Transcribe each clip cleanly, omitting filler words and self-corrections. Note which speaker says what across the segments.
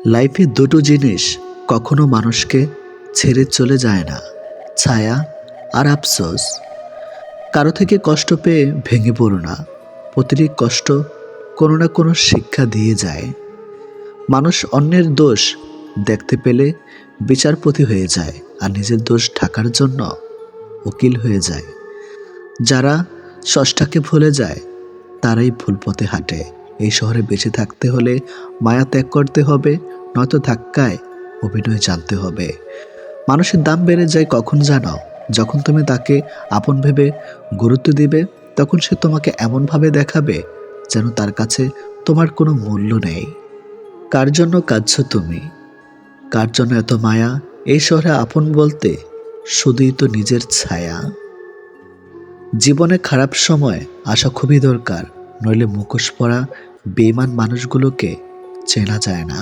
Speaker 1: লাইফে দুটো জিনিস কখনো মানুষকে ছেড়ে চলে যায় না, ছায়া আর আফসোস। কারো থেকে কষ্ট পেয়ে ভেঙে পড়ো না, প্রতিটি কষ্ট কোনো না কোনো শিক্ষা দিয়ে যায়। মানুষ অন্যের দোষ দেখতে পেলে বিচারপতি হয়ে যায়, আর নিজের দোষ ঢাকার জন্য উকিল হয়ে যায়। যারা স্রষ্টাকে ভুলে যায় তারাই ভুল পথে হাঁটে। এই শহরে বেঁচে থাকতে হলে মায়া ত্যাগ করতে হবে, নয়তো ধাক্কায় অভিনয় জানতে হবে। মানুষের দাম বেড়ে যায় কখন জানো? যখন তুমি তাকে আপন ভেবে গুরুত্ব দিবে, তখন সে তোমাকে এমনভাবে দেখাবে যেন তার কাছে তোমার কোনো মূল্য নেই। কার জন্য কাঁদছো তুমি? কার জন্য এত মায়া? এই শহরে আপন বলতে শুধুই তো নিজের ছায়া। জীবনে খারাপ সময় আসা খুবই দরকার, নইলে মুখোশ পরা বেঈমান মানুষগুলোকে চেনা যায় না।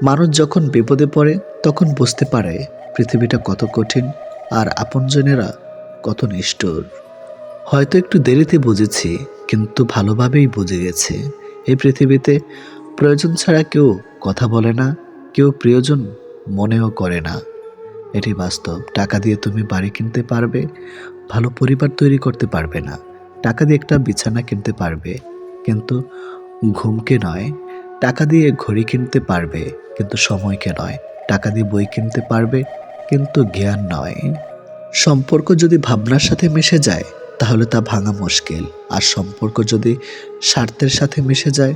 Speaker 1: মানুষ যখন বিপদে পড়ে তখন বুঝতে পারে পৃথিবীটা কত কঠিন আর আপনজনেরা কত নিষ্ঠুর। হয়তো একটু দেরিতে বুঝেছি, কিন্তু ভালোভাবেই বুঝে গেছে। এই পৃথিবীতে প্রয়োজন ছাড়া কেউ কথা বলে না, কেউ প্রিয়জন মনেও করে না। এটি বাস্তব। টাকা দিয়ে তুমি বাড়ি কিনতে পারবে, ভালো পরিবার তৈরি করতে পারবে না। টাকা দিয়ে একটা বিছানা কিনতে পারবে, কিন্তু ঘুমকে নয়। টাকা দিয়ে ঘড়ি কিনতে পারবে, কিন্তু সময়কে নয়। টাকা দিয়ে বই কিনতে পারবে, কিন্তু জ্ঞান নয়। সম্পর্ক যদি ভাবনার সাথে মিশে যায় তাহলে তা ভাঙা মুশকিল, আর সম্পর্ক যদি স্বার্থের সাথে মিশে যায়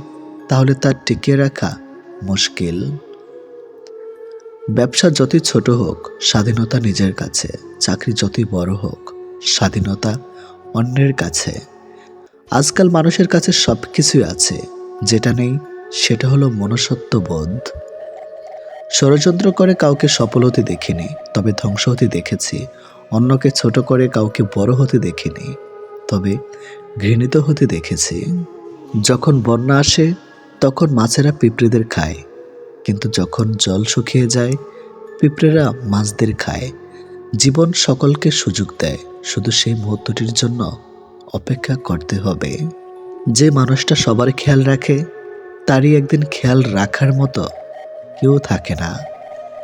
Speaker 1: তাহলে তা টিকিয়ে রাখা মুশকিল। ব্যবসা যতই ছোট হোক, স্বাধীনতা নিজের কাছে। চাকরি যতই বড় হোক, স্বাধীনতা অন্যের কাছে। আজকাল মানুষের কাছে সব কিছুই আছে, যেটা নেই সেটা হলো মনুষ্যত্ব বোধ। ষড়যন্ত্র করে কাউকে সফল হতে দেখিনি, তবে ধ্বংস হতে দেখেছি। অন্যকে ছোট করে কাউকে বড় হতে দেখিনি, তবে ঘৃণিত হতে দেখেছি। যখন বন্যা আসে তখন মাছেরা পিঁপড়েদের খায়, কিন্তু যখন জল শুকিয়ে যায় পিঁপড়েরা মাছদের খায়। জীবন সকলকে সুযোগ দেয়, শুধু সেই মুহূর্তটির জন্য অপেক্ষা করতে হবে। যে মানুষটা সবার খেয়াল রাখে তারই একদিন খেয়াল রাখার মতো কেউ থাকে না।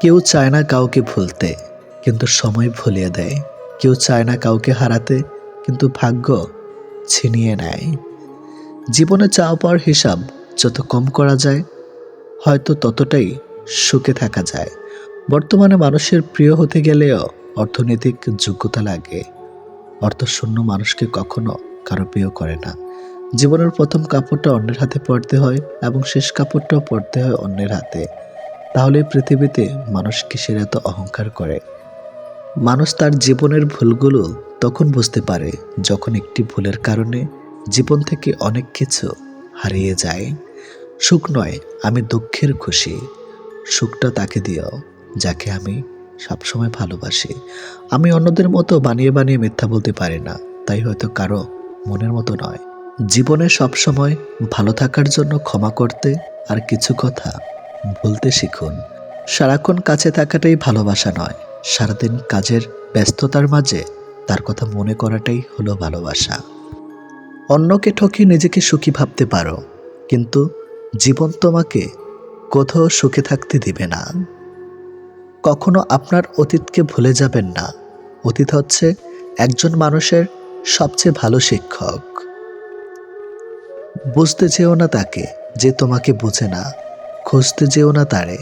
Speaker 1: কেউ চায় না কাউকে ভুলতে, কিন্তু সময় ভুলিয়ে দেয়। কেউ চায় না কাউকে হারাতে, কিন্তু ভাগ্য ছিনিয়ে নেয়। জীবনে চাওয়া পাওয়ার হিসাব যত কম করা যায়, হয়তো ততটাই সুখে থাকা যায়। বর্তমানে মানুষের প্রিয় হতে গেলেও অর্থনৈতিক যোগ্যতা লাগে। অর্থশূন্য মানুষকে কখনো কারো প্রিয় করে না। জীবনের প্রথম কাপড়টা অন্যের হাতে পরতে হয়, এবং শেষ কাপড়টাও পরতে হয় অন্যের হাতে। তাহলে পৃথিবীতে মানুষ কিসের এত অহংকার করে? মানুষ তার জীবনের ভুলগুলো তখন বুঝতে পারে যখন একটি ভুলের কারণে জীবন থেকে অনেক কিছু হারিয়ে যায়। সুখ নয়, আমি দুঃখের খুশি। সুখটা তাকে দিও যাকে আমি সবসময় ভালোবাসি। আমি অন্যদের মতো বানিয়ে বানিয়ে মিথ্যা বলতে পারি না, তাই হয়তো কারো মনের মতো নয়। জীবনে সবসময় ভালো থাকার জন্য ক্ষমা করতে আর কিছু কথা ভুলতে শিখুন। সারাক্ষণ কাছে থাকাটাই ভালোবাসা নয়, সারাদিন কাজের ব্যস্ততার মাঝে তার কথা মনে করাটাই হলো ভালোবাসা। অন্যকে ঠকিয়ে নিজেকে সুখী ভাবতে পারো, কিন্তু জীবন তোমাকে কোথাও সুখে থাকতে দিবে না। কখনো আপনার অতীতকে ভুলে যাবেন না। অতীত হচ্ছে একজন মানুষের সবচেয়ে ভালো শিক্ষক। বুঝতে চেও না তাকে যে তোমাকে বুঝে না, খুঁজতে যেও না তারে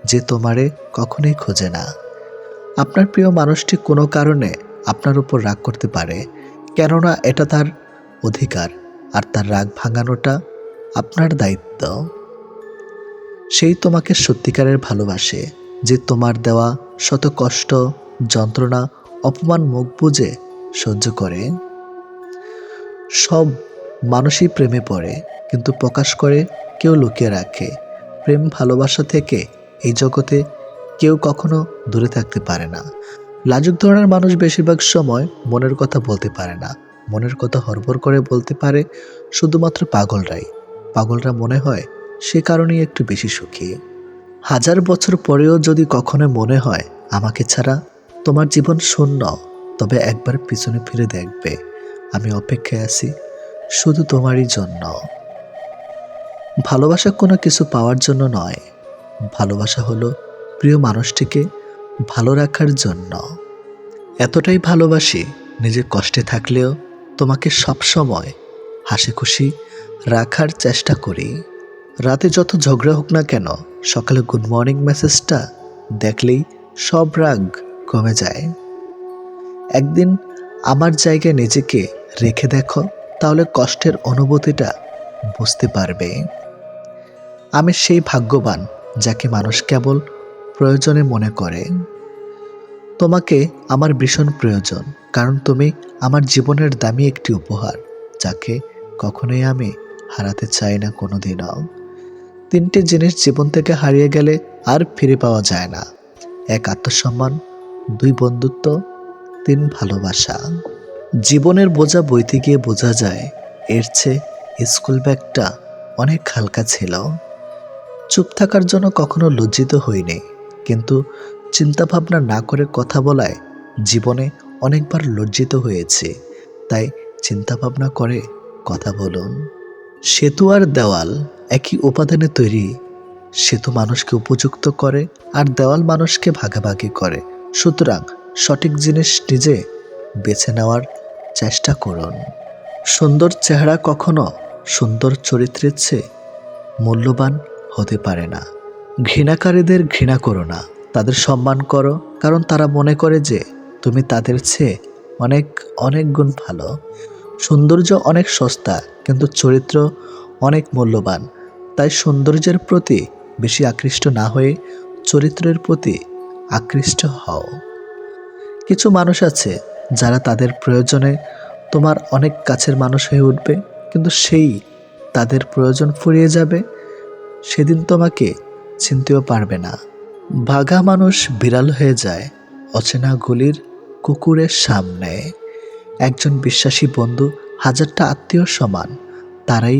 Speaker 1: যে তোমারে কখনোই খোঁজে না। আপনার প্রিয় মানুষটি কোনো কারণে আপনার উপর রাগ করতে পারে, কেননা এটা তার অধিকার, আর তার রাগ ভাঙানোটা আপনার দায়িত্ব। সেই তোমাকে সত্যিকারের ভালোবাসে, যে তোমার দেওয়া শত কষ্ট, যন্ত্রণা, অপমান মুখ বুজে সহ্য করে। সব মানুষই প্রেমে পড়ে, কিন্তু প্রকাশ করে কেউ লুকিয়ে রাখে। প্রেম ভালোবাসা থেকে এই জগতে কেউ কখনো দূরে থাকতে পারে না। লাজুক ধরনের মানুষ বেশিরভাগ সময় মনের কথা বলতে পারে না। মনের কথা হড়বড় করে বলতে পারে শুধুমাত্র পাগলরাই। পাগলরা মনে হয় সে কারণেই একটু বেশি সুখী। হাজার বছর পরেও যদি কখনো মনে হয় আমাকে ছাড়া তোমার জীবন শূন্য, তবে একবার পিছনে ফিরে দেখবে আমি অপেক্ষায় আছি শুধু তোমারই জন্য। ভালোবাসা কোনো কিছু পাওয়ার জন্য নয়, ভালোবাসা হলো প্রিয় মানুষটিকে ভালো রাখার জন্য। এতটাই ভালোবাসি, নিজের কষ্টে থাকলেও তোমাকে সবসময় হাসি খুশি রাখার চেষ্টা করি। রাতে যত ঝগড়া হোক না কেন, সকালে গুড মর্নিং মেসেজটা দেখলেই সব রাগ কমে যায়। একদিন আমার জায়গায় নিজেকে রেখে দেখো, তাহলে কষ্টের অনুভূতিটা বুঝতে পারবে। আমি সেই ভাগ্যবান যাকে মানুষ কেবল প্রয়োজনে মনে করে। তোমাকে আমার ভীষণ প্রয়োজন, কারণ তুমি আমার জীবনের দামি একটি উপহার, যাকে কখনোই আমি হারাতে চাই না কোনোদিনও। তিনটে জিনিস জীবন থেকে হারিয়ে গেলে আর ফিরে পাওয়া যায় না: এক, আত্মসম্মান; দুই, বন্ধুত্ব; তিন, ভালোবাসা। জীবনের বোঝা বইতে গিয়ে বোঝা যায় এর চেয়ে স্কুল ব্যাগটা অনেক হালকা ছিল। চুপ থাকার জন্য কখনো লজ্জিত হইনি, কিন্তু চিন্তা ভাবনা না করে কথা বলায় জীবনে অনেকবার লজ্জিত হয়েছে। তাই চিন্তা ভাবনা করে কথা বলুন। সেতু আর দেওয়াল একই উপাদানে তৈরি। সেতু মানুষকে উপযুক্ত করে, আর দেওয়াল মানুষকে ভাগাভাগি করে। সুতরাং সঠিক জিনিস নিজে বেছে নেওয়ার চেষ্টা করুন। সুন্দর চেহারা কখনো সুন্দর চরিত্রের চেয়ে মূল্যবান হতে পারে না। ঘৃণাকারীদের ঘৃণা করো না, তাদের সম্মান করো, কারণ তারা মনে করে যে তুমি তাদের চেয়ে অনেক অনেক গুণ ভালো। সৌন্দর্য অনেক সস্তা, কিন্তু চরিত্র অনেক মূল্যবান। তাই সৌন্দর্যের প্রতি বেশি আকৃষ্ট না হয়ে চরিত্রের প্রতি আকৃষ্ট হও। কিছু মানুষ আছে যারা তাদের প্রয়োজনে তোমার অনেক কাছের মানুষ হয়ে উঠবে, কিন্তু সেই তাদের প্রয়োজন ফুরিয়ে যাবে, সেদিন তোমাকে চিনতেও পারবে না। ভাগা মানুষ বিড়াল হয়ে যায় অচেনা গলির কুকুরের সামনে। একজন বিশ্বাসী বন্ধু হাজারটা আত্মীয় সমান। তারাই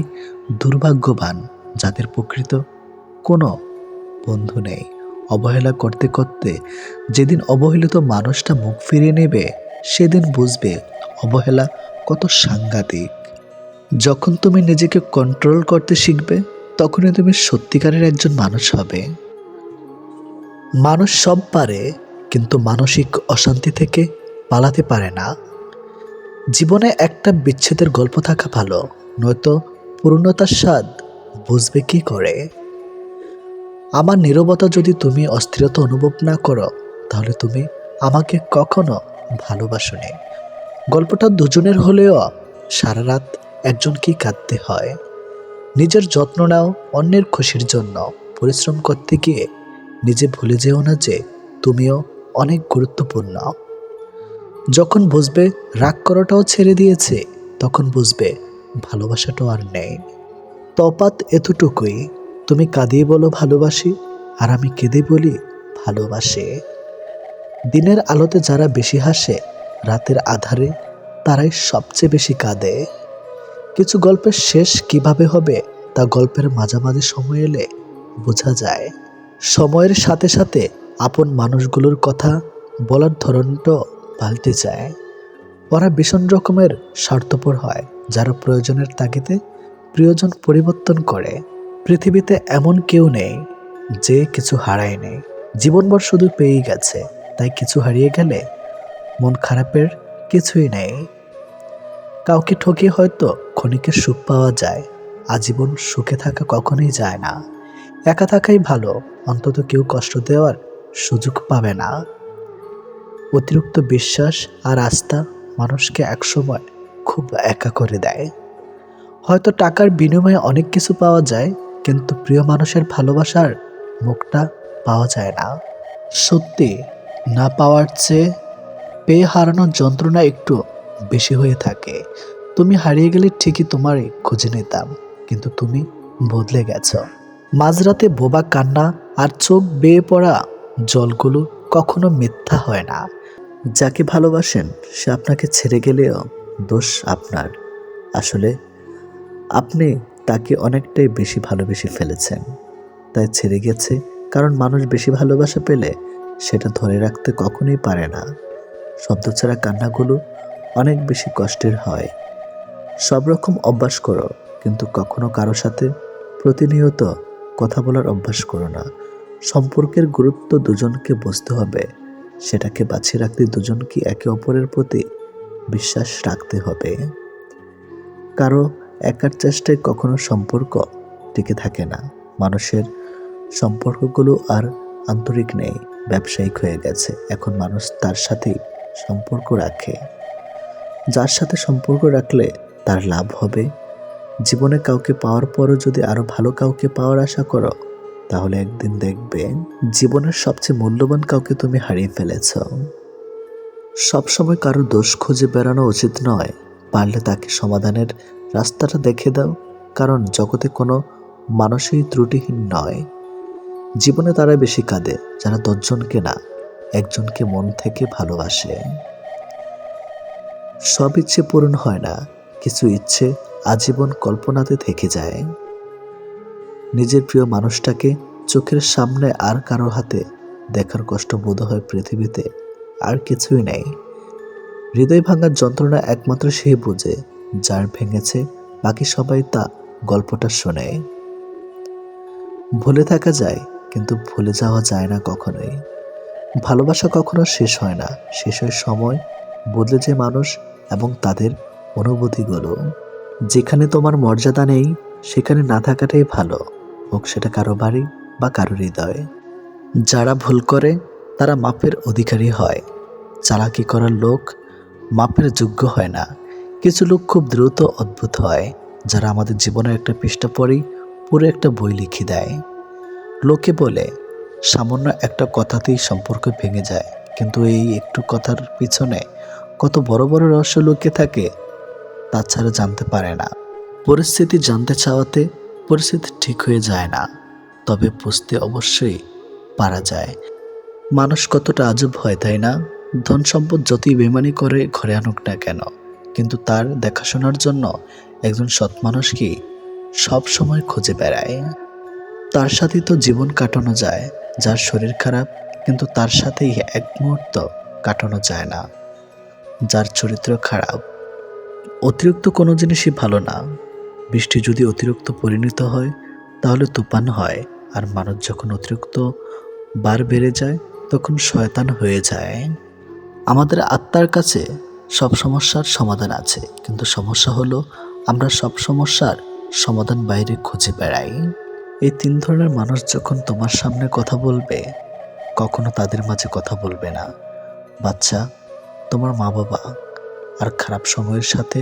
Speaker 1: দুর্ভাগ্যবান যাদের প্রকৃত কোনো বন্ধু নেই। অবহেলা করতে করতে যেদিন অবহেলিত মানুষটা মুখ ফিরিয়ে নেবে, সেদিন বুঝবে অবহেলা কত সাংঘাতিক। যখন তুমি নিজেকে কন্ট্রোল করতে শিখবে, তখনই তুমি সত্যিকারের একজন মানুষ হবে। মানুষ সব পারে, কিন্তু মানসিক অশান্তি থেকে পালাতে পারে না। জীবনে একটা বিচ্ছেদের গল্প থাকা ভালো, নয়তো পূর্ণতার স্বাদ বুঝবে কি করে। আমার নীরবতা যদি তুমি অস্থিরতা অনুভব না করো, তাহলে তুমি আমাকে কখনো ভালোবাসোনি। গল্পটা দুজনের হলেও সারা রাত একজনকেই কাঁদতে হয়। নিজের যত্ন নাও অন্যের খুশির জন্য। পরিশ্রম করতে গিয়ে নিজে ভুলে যেও না যে তুমিও অনেক গুরুত্বপূর্ণ। যখন বুঝবে রাগ করাটাও ছেড়ে দিয়েছে, তখন বুঝবে ভালোবাসাটাও আর নেই। তফাৎ এতটুকুই, তুমি কাঁদিয়ে বলো ভালোবাসি, আর আমি কেঁদে বলি ভালোবাসি। দিনের আলোতে যারা বেশি হাসে, রাতের আধারে তারাই সবচেয়ে বেশি কাঁদে। কিছু গল্পের শেষ কিভাবে হবে তা গল্পের মাঝামাঝি সময় এলে বোঝা যায়। সময়ের সাথে সাথে আপন মানুষগুলোর কথা বলার ধরনটাও পাল্টে যায়। ওরা ভীষণ রকমের স্বার্থপর হয়, যারা প্রয়োজনের তাগিদে প্রিয়জন পরিবর্তন করে। পৃথিবীতে এমন কেউ নেই যে কিছু হারায়নি, জীবনভর শুধু পেয়েই গেছে। তাই কিছু হারিয়ে গেলে মন খারাপের কিছুই নেই। কাউকে ঠকিয়ে হয়তো ক্ষণিকের সুখ পাওয়া যায়, আজীবন সুখে থাকা কখনোই যায় না। একা থাকাই ভালো, অন্তত কেউ কষ্ট দেওয়ার সুযোগ পাবে না। অতিরিক্ত বিশ্বাস আর আস্থা মানুষকে একসময় খুব একা করে দেয়। হয়তো টাকার বিনিময়ে অনেক কিছু পাওয়া যায়, কিন্তু প্রিয় মানুষের ভালোবাসার মুখটা পাওয়া যায় না। সত্যি, না পাওয়ার চেয়ে পেয়ে হারানোর যন্ত্রণা একটু বেশি হয়ে থাকে। তুমি হারিয়ে গেলে ঠিকই তোমারই খুঁজে নিতাম, কিন্তু তুমি বদলে গেছো। মাঝরাতে বোবা কান্না আর চোখ বেয়ে পড়া জলগুলো কখনো মিথ্যা হয় না। যাকে ভালোবাসেন সে আপনাকে ছেড়ে গেলেও দোষ আপনার। আসলে আপনি তাকে অনেকটাই বেশি ভালোবেসে ফেলেছেন, তাই ছেড়ে গেছে। কারণ মানুষ বেশি ভালোবাসা পেলে সেটা ধরে রাখতে কখনোই পারে না। শব্দ ছাড়া কান্নাগুলো অনেক বেশি কষ্টের হয়। সব রকম অভ্যাস করো, কিন্তু কখনো কারো সাথে প্রতিনিয়ত কথা বলার অভ্যাস করো না। সম্পর্কের গুরুত্ব দুজনকে বুঝতে হবে, সেটাকে বাঁচিয়ে রাখতে দুজনকে একে অপরের প্রতি বিশ্বাস রাখতে হবে। কারো একার চেষ্টায় কখনো সম্পর্ক টিকে থাকে না। মানুষের সম্পর্কগুলো আর আন্তরিক নেই, ব্যবসায়িক হয়ে গেছে। এখন মানুষ তার সাথেই সম্পর্ক রাখে, যার সাথে সম্পর্ক রাখলে তার লাভ হবে। জীবনে কাউকে পাওয়ার পরও যদি আরো ভালো কাউকে পাওয়ার আশা করো, তাহলে একদিন দেখবে জীবনের সবচেয়ে মূল্যবান কাউকে তুমি হারিয়ে ফেলেছ। সবসময় কারো দোষ খুঁজে বেড়ানো উচিত নয়, পারলে তাকে সমাধানের রাস্তাটা দেখে দাও। কারণ জগতে কোনো মানুষই ত্রুটিহীন নয়। জীবনে তারা বেশি কাঁদে যারা 10 জনকে না, একজনকে মন থেকে ভালোবাসে। সব ইচ্ছে পূরণ হয় না, কিছু ইচ্ছে আজীবন কল্পনাতে থেকে যায়। নিজের প্রিয় মানুষটাকে চোখের সামনে আর কারো হাতে দেখার কষ্ট বোধ হয় পৃথিবীতে আর কিছুই নেই। হৃদয় ভাঙার যন্ত্রণা একমাত্র সে বোঝে যার ভেঙেছে, বাকি সবাই তা গল্পটা শোনে। ভুলে থাকা যায়, কিন্তু ভুলে যাওয়া যায় না কখনোই। ভালোবাসা কখনো শেষ হয় না, শেষ হয় সময়, বদলে যায় মানুষ এবং তাদের অনুভূতিগুলো। যেখানে তোমার মর্যাদা নেই সেখানে না থাকাটাই ভালো, হোক সেটা কারো বাড়ি বা কারো হৃদয়। যারা ভুল করে তারা মাপের অধিকারী হয়, চালাকি করার লোক মাপের যোগ্য হয় না। কিছু লোক খুব দ্রুত অদ্ভুত হয়, যারা আমাদের জীবনের একটা পৃষ্ঠা পড়েই পুরো একটা বই লিখে দেয়। লোকে বলে সামান্য একটা কথাতেই সম্পর্ক ভেঙে যায়, কিন্তু এই একটু কথার পিছনে কত বড় বড় রহস্য লুকিয়ে থাকে তা ছাড়া জানতে পারে না। পরিস্থিতি জানতে চাওয়াতে পরিস্থিতি ঠিক হয়ে যায় না, তবে বুঝতে অবশ্যই পারা যায় মানুষ কতটা আজব হয়, তাই না? ধন সম্পদ যতই বেমানি করে ঘরে আনুক না কেন, কিন্তু তার দেখাশোনার জন্য একজন সৎ মানুষকে সব সময় খুঁজে বেড়ায়। তার সাথেই তো জীবন কাটানো যায়। যার শরীর খারাপ কিন্তু তার সাথেই এক মুহূর্ত কাটানো যায় না। যার চরিত্র খারাপ, অতিরিক্ত কোনো জিনিসই ভালো না। বৃষ্টি যদি অতিরিক্ত পরিণত হয় তাহলে তুফান হয়, আর মানুষ যখন অতিরিক্ত বার বেড়ে যায় তখন শয়তান হয়ে যায়। আমাদের আত্মার কাছে সব সমস্যার সমাধান আছে, কিন্তু সমস্যা হলো আমরা সব সমস্যার সমাধান বাইরে খুঁজে বেড়াই। এই 3 ধরনের মানুষ যখন তোমার সামনে কথা বলবে, কখনো তাদের মাঝে কথা বলবে না। বাচ্চা, তোমার মা বাবা, আর খারাপ সময়ের সাথে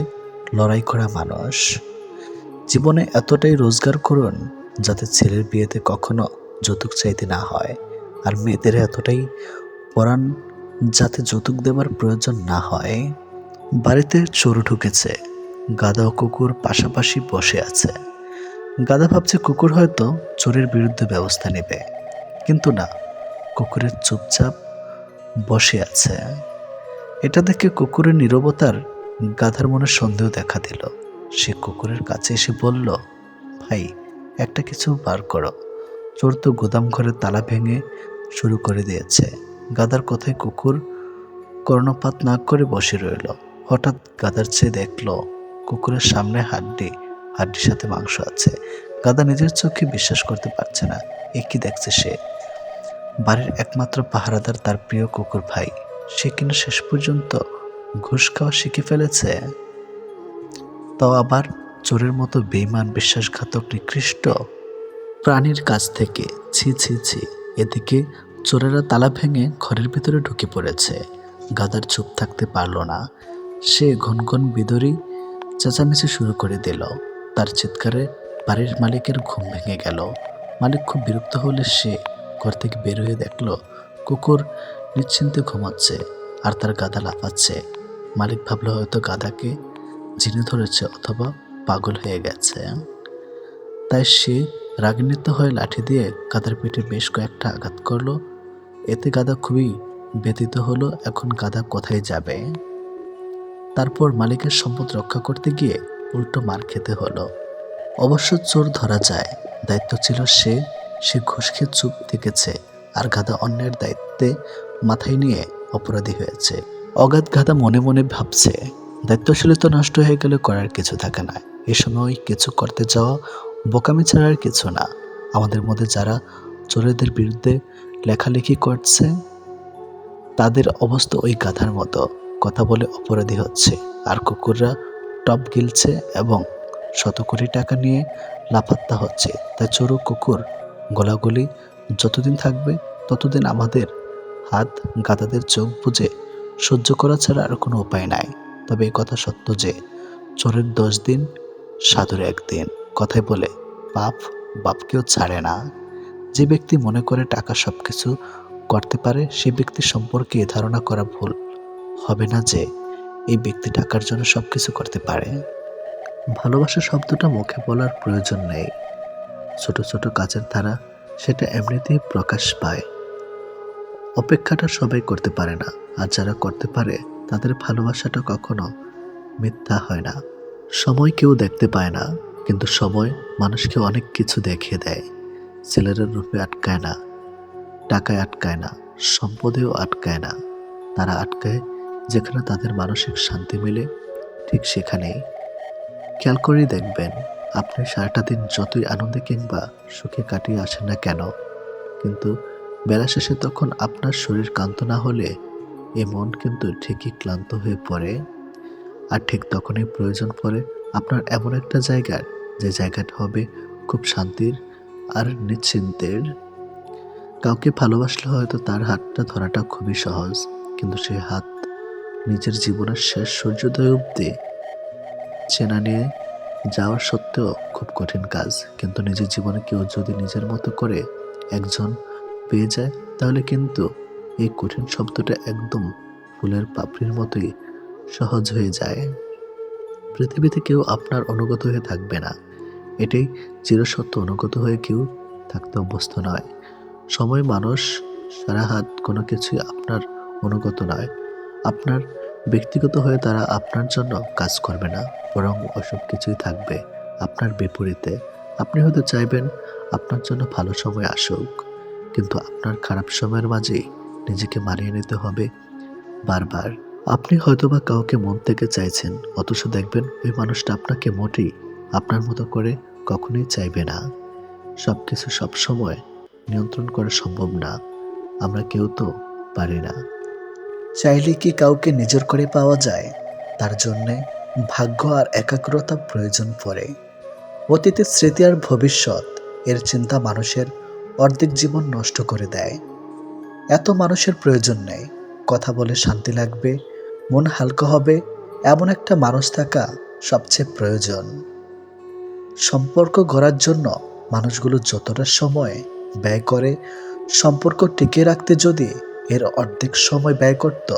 Speaker 1: লড়াই করা মানুষ। জীবনে এতটাই রোজগার করুন যাতে ছেলের বিয়েতে কখনো যৌতুক চাইতে না হয়, আর মেয়েদের এতটাই পড়ান যাতে যৌতুক দেওয়ার প্রয়োজন না হয়। বাড়িতে চোর ঢুকেছে, গাধা ও কুকুর পাশাপাশি বসে আছে। গাধা ভাবছে কুকুর হয়তো চোরের বিরুদ্ধে ব্যবস্থা নেবে, কিন্তু না, কুকুরের চুপচাপ বসে আছে। এটা দেখে কুকুরের নীরবতার গাধার মনে সন্দেহ দেখা দিল। সে কুকুরের কাছে এসে বলল, ভাই, একটা কিছু বার করো। চোর তো গোদাম ঘরে তালা ভেঙে শুরু করে দিয়েছে। গাধার কথায় কুকুর কর্ণপাত না করে বসে রইল। হঠাৎ গাধার চেয়ে দেখল কুকুরের সামনে হাড্ডির সাথে মাংস আছে। গাধা নিজের চোখে বিশ্বাস করতে পারছে না, এ কি দেখছে সে। বাড়ির একমাত্র পাহারাদার তার প্রিয় কুকুর ভাই, সে কিনা শেষ পর্যন্ত ঘুষ খাওয়া শিখে ফেলেছে। তাও আবার চোরের মতো বেঈমান, বিশ্বাসঘাতক, নিকৃষ্ট প্রাণীর কাছ থেকে। ছি ছি ছি। এদিকে চোরেরা তালা ভেঙে ঘরের ভিতরে ঢুকে পড়েছে। গাধার চুপ থাকতে পারল না, সে ঘনঘন বিদরি চেঁচামেচি শুরু করে দিল। তার চিৎকারে বাড়ির মালিকের ঘুম ভেঙে গেল। মালিক খুব বিরক্ত হলে সে ঘর থেকে বের হয়ে দেখল কুকুর নিশ্চিন্তে ঘুমাচ্ছে আর তার গাধা লাফাচ্ছে। মালিক ভাবল হয়তো গাধাকে জিনে ধরেছে অথবা পাগল হয়ে গেছে। তাই সে রাগান্বিত হয়ে লাঠি দিয়ে গাধার পেটে বেশ কয়েকটা আঘাত করলো। এতে গাধা খুবই ব্যথিত হলো। এখন গাধা কোথায় যাবে? তারপর মালিকের সম্পদ রক্ষা করতে গিয়ে উল্টো মার খেতে হলো। অবশ্য চোর ধরা যায়, দায়িত্ব ছিল সে ঘুষ খেয়ে চুপ থেকেছে, আর গাধা অন্যের দায়িত্বে মাথায় নিয়ে অপরাধী হয়েছে। অগাধ গাধা মনে মনে ভাবছে, দায়িত্বশীলতা নষ্ট হয়ে গেলে করার কিছু থাকে না। এ সময় কিছু করতে যাওয়া বোকামি ছাড়ার কিছু না। আমাদের মধ্যে যারা চোরেদের বিরুদ্ধে লেখালেখি করছে, তাদের অবস্থা ওই গাধার মতো। কথা বলে অপরাধী হচ্ছে, আর কুকুররা টপ গিলছে এবং শত কোটি টাকা নিয়ে লাপাত্তা হচ্ছে। তাই চোর ও কুকুর গোলাগুলি যতদিন থাকবে ততদিন আমাদের হাত গাধাদের চোখ বুজে সহ্য করা ছাড়া আর কোনো উপায় নাই। তবে এই কথা সত্য যে চোরের 10 দিন, সাধুর 1 দিন। কথায় বলে পাপ বাপকেও ছাড়ে না। যে ব্যক্তি মনে করে টাকা সবকিছু করতে পারে, সে ব্যক্তি সম্পর্কে এ ধারণা করা ভুল হবে না যে এই ব্যক্তি টাকার জন্য সবকিছু করতে পারে। ভালোবাসা শব্দটা মুখে বলার প্রয়োজন নেই। ছোট ছোট কাজের দ্বারা সেটা এমনিতেই প্রকাশ পায়। অপেক্ষাটা সবাই করতে পারে না, আর যারা করতে পারে তাদের ভালোবাসাটা কখনো মিথ্যা হয় না। সময় কেউ দেখতে পায় না, কিন্তু সময় মানুষকে অনেক কিছু দেখিয়ে দেয়। ছেলেরা রূপে আটকায় না, টাকায় আটকায় না, সম্পদেও আটকায় না। তারা আটকায় যেখানে তাদের মানসিক শান্তি মেলে, ঠিক সেখানেই। খেয়াল করেই দেখবেন, আপনি সারাটা দিন যতই আনন্দে কিংবা সুখে কাটিয়ে আসেন না কেন, কিন্তু বেলা শেষে তখন আপনার শরীর ক্লান্ত না হলে এ মন কিন্তু ঠিকই ক্লান্ত হয়ে পড়ে। আর ঠিক তখনই প্রয়োজন পড়ে আপনার এমন একটা জায়গার, যে জায়গাটা হবে খুব শান্তির আর নিশ্চিন্তের। কাউকে ভালোবাসলে হয়তো তার হাতটা ধরাটা খুবই সহজ, কিন্তু সেই হাত নিজের জীবনের শেষ সূর্যোদয় অবধি চেনা নিয়ে যাওয়া সত্ত্বেও খুব কঠিন কাজ। কিন্তু নিজের জীবনে কেউ যদি নিজের মতো করে একজন পেয়ে যায়, তাহলে কিন্তু এই কঠিন শব্দটা একদম ফুলের পাপড়ির মতোই সহজ হয়ে যায়। পৃথিবীতে কেউ আপনার অনুগত হয়ে থাকবে না, এটাই চিরসত্য। অনুগত হয়ে কেউ থাকতে অভ্যস্ত নয়। সময়, মানুষ, সারা হাত কোনো কিছুই আপনার অনুগত নয়। আপনার ব্যক্তিগত হয়ে তারা আপনার জন্য কাজ করবে না, বরং ওসব কিছুই থাকবে আপনার বিপরীতে। আপনি হয়তো চাইবেন আপনার জন্য ভালো সময় আসুক, কিন্তু আপনার খারাপ সময়ের মাঝেই নিজেকে মানিয়ে নিতে হবে বারবার। আপনি হয়তোবা কাউকে মন থেকে চাইছেন, অথচ দেখবেন ওই মানুষটা আপনাকে মোটেই আপনার মতো করে কখনোই চাইবে না। সবকিছু সবসময় নিয়ন্ত্রণ করা সম্ভব না, আমরা কেউ তো পারি না। চাইলে কি কাউকে নিজের করে পাওয়া যায়? তার জন্যে ভাগ্য আর একাগ্রতা প্রয়োজন পড়ে। অতীতের স্মৃতি আর ভবিষ্যৎ, এর চিন্তা মানুষের অর্ধেক জীবন নষ্ট করে দেয়। এত মানুষের প্রয়োজন নেই। কথা বলে শান্তি লাগবে, মন হালকা হবে, এমন একটা মানুষ থাকা সবচেয়ে প্রয়োজন। সম্পর্ক গড়ার জন্য মানুষগুলো যতটা সময় ব্যয় করে, সম্পর্ক টিকিয়ে রাখতে যদি এর অর্ধেক সময় ব্যয় করত,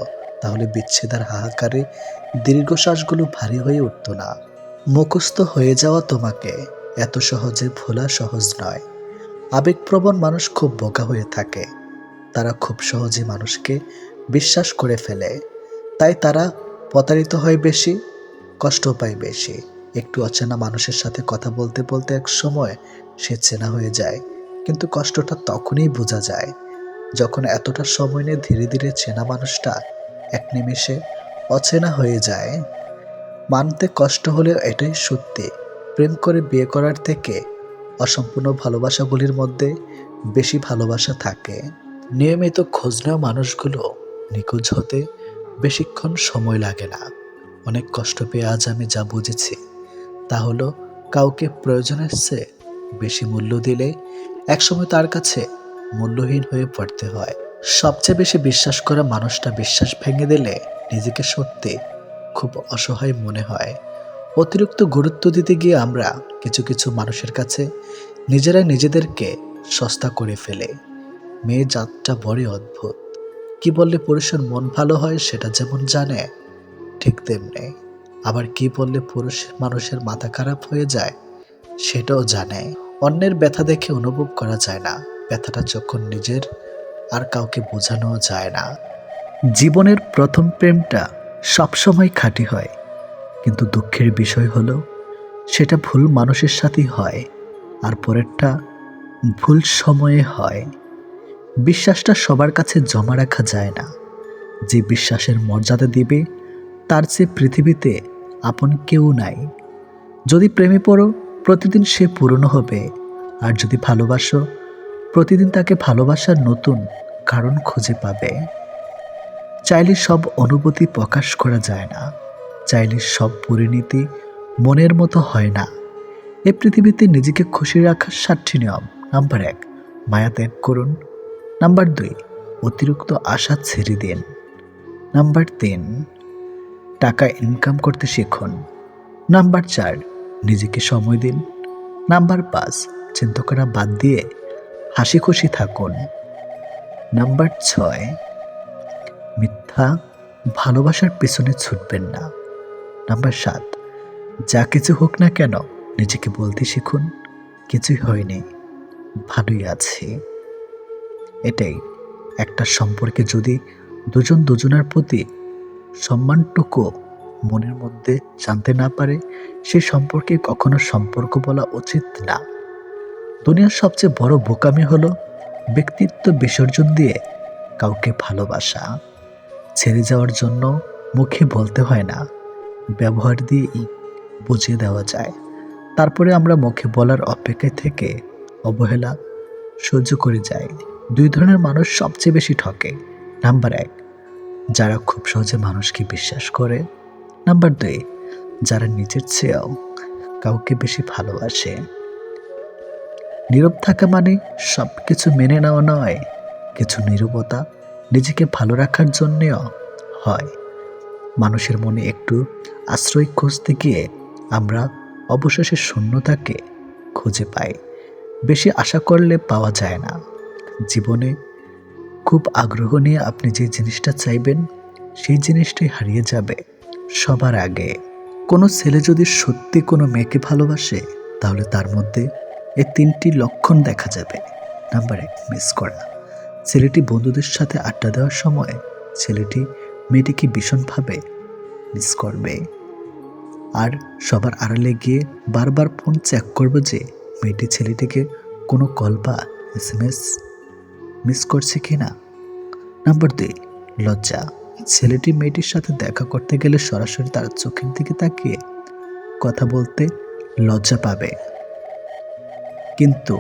Speaker 1: তাহলে বিচ্ছেদের হাহাকারে দীর্ঘশ্বাসগুলো ভারী হয়ে উঠত না। মুখস্থ হয়ে যাওয়া তোমাকে এত সহজে ভোলা সহজ নয়। আবেগপ্রবণ মানুষ খুব বোকা হয়ে থাকে। তারা খুব সহজে মানুষকে বিশ্বাস করে ফেলে, তাই তারা প্রতারিত হয় বেশি, কষ্ট পায় বেশি। একটু অচেনা মানুষের সাথে কথা বলতে বলতে এক সময় সে চেনা হয়ে যায়, কিন্তু কষ্টটা তখনই বোঝা যায় যখন এতটা সময় নিয়ে ধীরে ধীরে চেনা মানুষটা এক নিমেষে অচেনা হয়ে যায়। মানতে কষ্ট হলেও এটাই সত্যি, প্রেম করে বিয়ে করার থেকে অসম্পূর্ণ ভালোবাসাগুলির মধ্যে বেশি ভালোবাসা থাকে। নিয়মিত খোঁজ নেওয়া মানুষগুলো নিখোঁজ হতে বেশিক্ষণ সময় লাগে না। অনেক কষ্ট পেয়ে আজ আমি যা বুঝেছি, তা হলো কাউকে প্রয়োজনের চেয়ে বেশি মূল্য দিলে একসময় তার কাছে মূল্যহীন হয়ে পড়তে হয়। সবচেয়ে বেশি বিশ্বাস করা মানুষটা বিশ্বাস ভেঙে দিলে নিজেকে সত্যি খুব অসহায় মনে হয়। অতিরিক্ত গুরুত্ব দিতে গিয়ে আমরা কিছু কিছু মানুষের কাছে নিজেরাই নিজেদেরকে সস্তা করে ফেলে। মেয়ে জাতটা বড়ই অদ্ভুত। কি বললে পুরুষের মন ভালো হয় সেটা যেমন জানে, ঠিক তেমনি আবার কি বললে পুরুষ মানুষের মাথা খারাপ হয়ে যায় সেটাও জানে। অন্যের ব্যথা দেখে অনুভব করা যায় না, ব্যথাটা যখন নিজের আর কাউকে বোঝানো যায় না। জীবনের প্রথম প্রেমটা সবসময় খাঁটি হয়, কিন্তু দুঃখের বিষয় হলো সেটা ভুল মানুষের সাথেই হয়, আর পরেরটা ভুল সময়ে হয়। বিশ্বাসটা সবার কাছে জমা রাখা যায় না। যে বিশ্বাসের মর্যাদা দিবে তার চেয়ে পৃথিবীতে আপন কেউ নাই। যদি প্রেমে পড়ো, প্রতিদিন সে পুরনো হবে, আর যদি ভালোবাসো প্রতিদিন তাকে ভালোবাসার নতুন কারণ খুঁজে পাবে। চাইলে সব অনুভূতি প্রকাশ করা যায় না, চাইলে সব পরিণতি মনের মতো হয় না। এ পৃথিবীতে নিজেকে খুশি রাখার 7টি নিয়ম। নাম্বার 1, মায়া ত্যাগ করুন। নাম্বার 2, অতিরিক্ত আশা ছেড়ে দিন। নাম্বার 3, টাকা ইনকাম করতে শিখুন। নাম্বার 4, নিজেকে সময় দিন। নাম্বার 5, চিন্তা করা বাদ দিয়ে হাসি খুশি থাকুন। নাম্বার 6, মিথ্যা ভালোবাসার পেছনে ছুটবেন না। নাম্বার 7, যা কিছু হোক না কেন নিজেকে বলতে শিখুন, কিছুই হয়নি, ভালোই আছি। এটাই একটা সম্পর্কে যদি দুজন দুজনের প্রতি সম্মানটুকু মনের মধ্যে জানতে না পারে, সেই সম্পর্কে কখনো সম্পর্ক বলা উচিত না। দুনিয়ার সবচেয়ে বড় বোকামি হলো ব্যক্তিত্ব বিসর্জন দিয়ে কাউকে ভালোবাসা। ছেড়ে যাওয়ার জন্য মুখে বলতে হয় না, ব্যবহার দিয়েই বুঝিয়ে দেওয়া যায়। তারপরে আমরা মুখে বলার অপেক্ষায় থেকে অবহেলা সহ্য করে যাই। 2 ধরনের মানুষ সবচেয়ে বেশি ঠকে। নাম্বার 1, যারা খুব সহজে মানুষকে বিশ্বাস করে। নাম্বার 2, যারা নিজের চেয়েও কাউকে বেশি ভালোবাসে। নীরব থাকা মানে সব কিছু মেনে নেওয়া নয়, কিছু নীরবতা নিজেকে ভালো রাখার জন্যেও হয়। মানুষের মনে একটু আশ্রয় খুঁজতে গিয়ে আমরা অবশেষে শূন্যতাকে খুঁজে পাই। বেশি আশা করলে পাওয়া যায় না। জীবনে খুব আগ্রহ নিয়ে আপনি যে জিনিসটা চাইবেন, সেই জিনিসটাই হারিয়ে যাবে সবার আগে। কোনো ছেলে যদি সত্যি কোনো মেয়েকে ভালোবাসে, তাহলে তার মধ্যে এই 3টি লক্ষণ দেখা যাবে। নাম্বার 1, মিস করা। ছেলেটি বন্ধুদের সাথে আড্ডা দেওয়ার সময় ছেলেটি মেয়েটিকে ভীষণভাবে মিস করবে, আর সবার আড়ালে গিয়ে বারবার ফোন চেক করবে যে মেয়েটি ছেলেটিকে কোনো কল বা SMS মিস করছে কিনা। নাম্বার 2, লজ্জা। ছেলেটি মেয়েটির সাথে দেখা করতে গেলে সরাসরি তার চোখের দিকে তাকিয়ে কথা বলতে লজ্জা পাবে, কিন্তু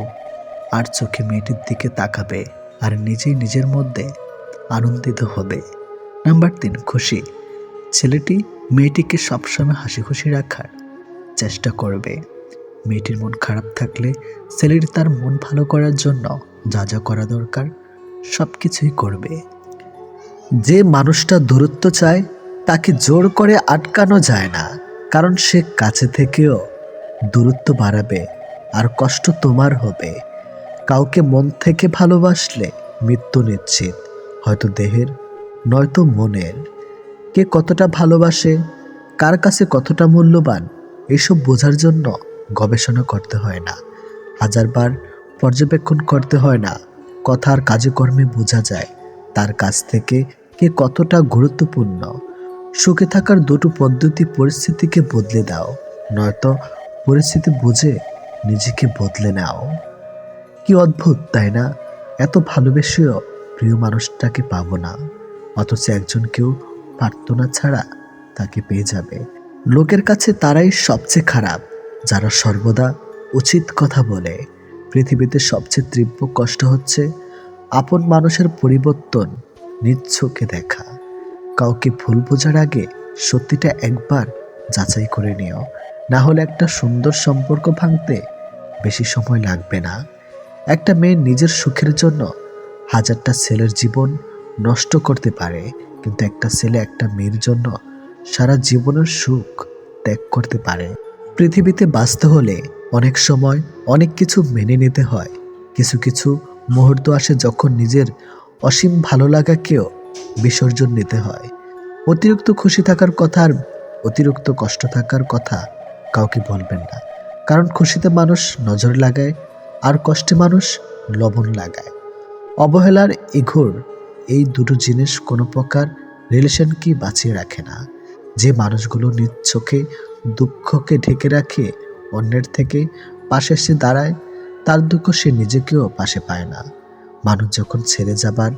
Speaker 1: আর চোখে মেয়েটির দিকে তাকাবে আর নিজেই নিজের মধ্যে আনন্দিত হবে। নাম্বার 3, খুশি। ছেলেটি মেয়েটিকে সবসময় হাসি খুশি রাখার চেষ্টা করবে। মেয়েটির মন খারাপ থাকলে ছেলেটি তার মন ভালো করার জন্য যা যা করা দরকার সব কিছুই করবে। যে মানুষটা দূরত্ব চায় তাকে জোর করে আটকানো যায় না, কারণ সে কাছে থেকেও দূরত্ব বাড়াবে আর কষ্ট তোমার হবে। কাউকে মন থেকে ভালোবাসলে মৃত্যু নিশ্চিত, হয়তো দেহের নয়তো মনের। কে কতটা ভালোবাসে, কার কাছে কতটা মূল্যবান, এসব বোঝার জন্য গবেষণা করতে হয় না, হাজারবার পর্যবেক্ষণ করতে হয় না। কথার কাজে কর্মে বোঝা যায় তার কাছ থেকে কে কতটা গুরুত্বপূর্ণ। সুখে থাকার 2টো পদ্ধতি: পরিস্থিতিকে বদলে দাও, নয়তো পরিস্থিতি বুঝে নিজেকে বদলে নাও। কি অদ্ভুত তাই না? এত ভালোবেসেও প্রিয় মানুষটাকে পাবো না, অথচ একজনকেও প্রার্থনা ছাড়া তাকে পেয়ে যাবে। লোকের কাছে তারাই সবচেয়ে খারাপ যারা সর্বদা উচিত কথা বলে। পৃথিবীতে সবচেয়ে তীব্র কষ্ট হচ্ছে আপন মানুষের পরিবর্তন নিজ চোখে দেখা। কাউকে ভুল বোঝার আগে সত্যিটা একবার যাচাই করে নিও, না হলে একটা সুন্দর সম্পর্ক ভাঙতে বেশি সময় লাগবে না। একটা মেয়ে নিজের সুখের জন্য হাজারটা ছেলের জীবন নষ্ট করতে পারে, কিন্তু একটা ছেলে একটা মেয়ের জন্য সারা জীবনের সুখ ত্যাগ করতে পারে। পৃথিবীতে বাঁচতে হলে অনেক সময় অনেক কিছু মেনে নিতে হয়। কিছু কিছু মুহূর্ত আসে যখন নিজের অসীম ভালো লাগাকেও বিসর্জন নিতে হয়। অতিরিক্ত খুশি থাকার কথা আর অতিরিক্ত কষ্ট থাকার কথা কাউকে বলবেন না, কারণ খুশিতে মানুষ নজর লাগায় আর কষ্টে মানুষ লবণ লাগায়। অবহেলার ইঘোর এই 2টো জিনিস কোনো প্রকার রিলেশনকে বাঁচিয়ে রাখে না। যে মানুষগুলো নিজ চোখে দুঃখকে ঢেকে রাখে, অন্যের থেকে পাশে এসে দাঁড়ায়, তার দুঃখ সে নিজেকেও পাশে পায় না। মানুষ যখন ছেড়ে যাবার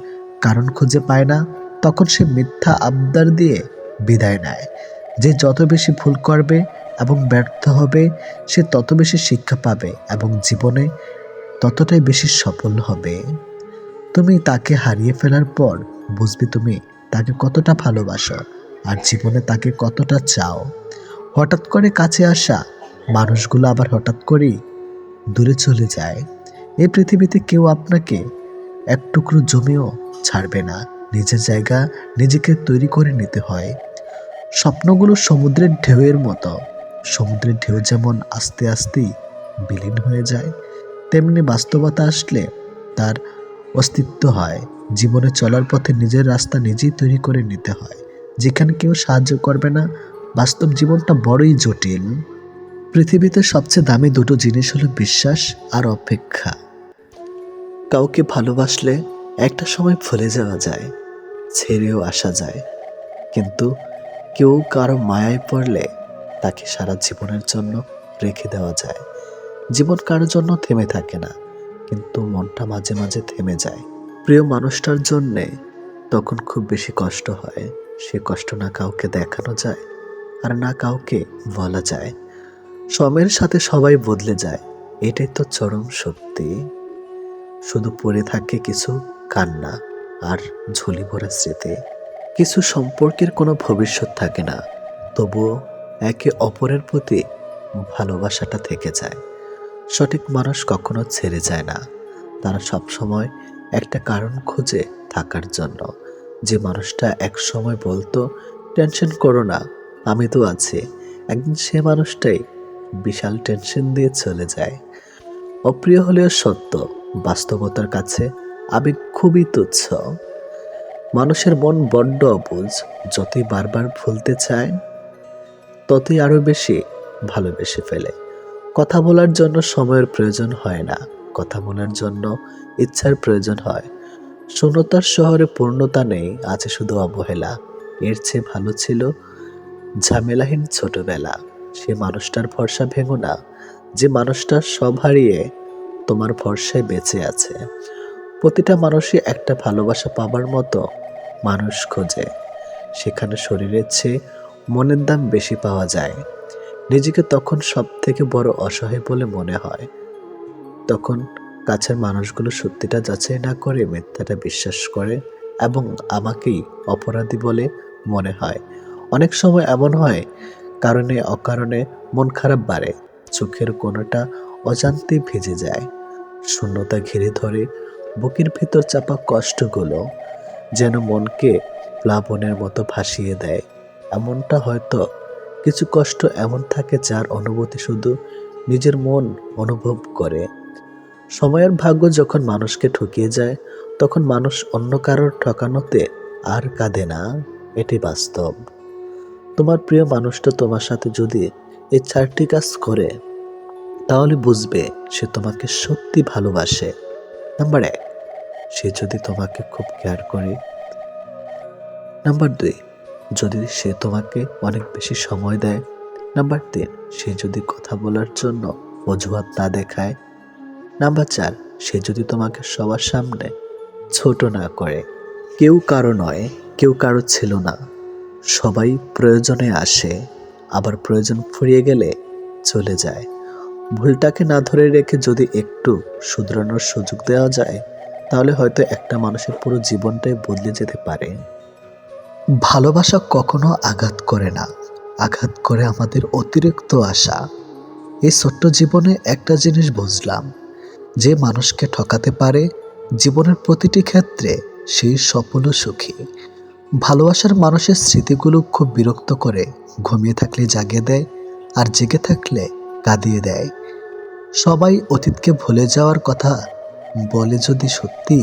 Speaker 1: কারণ খুঁজে পায় না, তখন সে মিথ্যা আবদার দিয়ে বিদায় নেয়। যে যত বেশি ভুল করবে এবং ব্যর্থ হবে, সে তত বেশি শিক্ষা পাবে এবং জীবনে ততটাই বেশি সফল হবে। তুমি তাকে হারিয়ে ফেলার পর বুঝবে তুমি তাকে কতটা ভালোবাসো আর জীবনে তাকে কতটা চাও। হঠাৎ করে কাছে আসা মানুষগুলো আবার হঠাৎ করেই দূরে চলে যায়। এই পৃথিবীতে কেউ আপনাকে এক টুকরো জমিও ছাড়বে না। নিজের জায়গা নিজেকে তৈরি করে নিতে হয়। স্বপ্নগুলো সমুদ্রের ঢেউয়ের মতো। সমুদ্রের ঢেউ যেমন আস্তে আস্তেই বিলীন হয়ে যায়, তেমনি বাস্তবতা আসলে তার অস্তিত্ব হয়। জীবনে চলার পথে নিজের রাস্তা নিজেই তৈরি করে নিতে হয়। যেখানে কেউ সাহায্য করবে না, বাস্তব জীবনটা বড়ই জটিল। পৃথিবীতে সবচেয়ে দামি দুটো জিনিস হলো বিশ্বাস আর অপেক্ষা। কাউকে ভালোবাসলে একটা সময় ভুলে যাওয়া যায়, ছেড়েও আসা যায়, কিন্তু কেউ কারো মায়ায় পড়লে তাকে সারা জীবনের জন্য রেখে দেওয়া যায়। জীবন কারোর জন্য থেমে থাকে না, কিন্তু মনটা মাঝে মাঝে থেমে যায়। প্রিয় মানুষটার জন্যে তখন খুব বেশি কষ্ট হয়। সে কষ্ট না কাউকে দেখানো যায় আর না কাউকে বলা যায়। সময়ের সাথে সবাই বদলে যায়, এটাই তো চরম সত্যি। শুধু পড়ে থাকে কিছু কান্না আর ঝুলি ভরা স্মৃতি। কিছু সম্পর্কের কোনো ভবিষ্যৎ থাকে না, তবুও একে অপরের প্রতি ভালোবাসাটা থেকে যায়। সঠিক মানুষ কখনো ছেড়ে যায় না, তারা সবসময় একটা কারণ খুঁজে থাকার জন্য। যে মানুষটা এক সময় বলতো টেনশন করো না, আমি তো আছি, একদিন সে মানুষটাই বিশাল টেনশন দিয়ে চলে যায়। অপ্রিয় হলেও সত্য, বাস্তবতার কাছে আবেগ খুবই তুচ্ছ। মানুষের মন বড্ড অবুঝ, যতই বারবার ভুলতে চায় ততই আরো বেশি ভালোবেসে ফেলে। কথা বলার জন্য সময়ের প্রয়োজন হয় না, কথা বলার জন্য ইচ্ছার প্রয়োজন হয়। শূন্যতার শহরে পূর্ণতা নেই, আছে শুধু অবহেলা। এর চেয়ে ভালো ছিল ঝামেলাহীন ছোটবেলা। সে মানুষটার ভরসা ভেঙো না, যে মানুষটা সব হারিয়ে তোমার ভরসায় বেঁচে আছে। প্রতিটা মানুষই একটা ভালোবাসা পাবার মতো মানুষ খোঁজে, সেখানে শরীরের চেয়ে মনের দাম বেশি পাওয়া যায়। নিজেকে তখন সব থেকে বড় অসহায় বলে মনে হয়। তখন কাছের মানুষগুলো সত্যিটা যাচাই না করে মিথ্যাটা বিশ্বাস করে এবং আমাকেই অপরাধী বলে মনে হয়। অনেক সময় এমন হয়, কারণে অকারণে মন খারাপ বাড়ে, চোখের কোণাটা অজান্তে ভিজে যায়, শূন্যতা ঘিরে ধরে বুকের ভিতর চাপা কষ্টগুলো যেন মনকে প্লাবনের মতো ভাসিয়ে দেয়। এমনটা হয়তো কিছু কষ্ট এমন থাকে যার অনুভূতি শুধু নিজের মন অনুভব করে। সময়ের ভাগ্য যখন মানুষকে ঠকিয়ে যায়, তখন মানুষ অন্য কারোর ঠকানোতে আর কাঁদে না, এটি বাস্তব। তোমার প্রিয় মানুষটা তোমার সাথে যদি এই 4টি কাজ করে, তাহলে বুঝবে সে তোমাকে সত্যি ভালোবাসে। নাম্বার 1, সে যদি তোমাকে খুব কেয়ার করে। নাম্বার 2, যদি সে তোমাকে অনেক বেশি সময় দেয়। নাম্বার 3, সে যদি কথা বলার জন্য অজুহাত না দেখায়। নাম্বার 4, সে যদি তোমাকে সবার সামনে ছোট না করে। কেউ কারো নয়, কেউ কারো ছিল না। সবাই প্রয়োজনে আসে, আবার প্রয়োজন ফুরিয়ে গেলে চলে যায়। ভুলটাকে না ধরে রেখে যদি একটু শুধরানোর সুযোগ দেওয়া যায়, তাহলে হয়তো একটা মানুষের পুরো জীবনটাই বদলে যেতে পারে। ভালোবাসা কখনো আঘাত করে না, আঘাত করে আমাদের অতিরিক্ত আশা। এই ছোট্ট জীবনে একটা জিনিস বুঝলাম, যে মানুষকে ঠকাতে পারে জীবনের প্রতিটি ক্ষেত্রে সেই সফল ও সুখী। ভালোবাসার মানুষের স্মৃতিগুলো খুব বিরক্ত করে, ঘুমিয়ে থাকলে জাগিয়ে দেয় আর জেগে থাকলে কাঁদিয়ে দেয়। সবাই অতীতকে ভুলে যাওয়ার কথা বলে, যদি সত্যি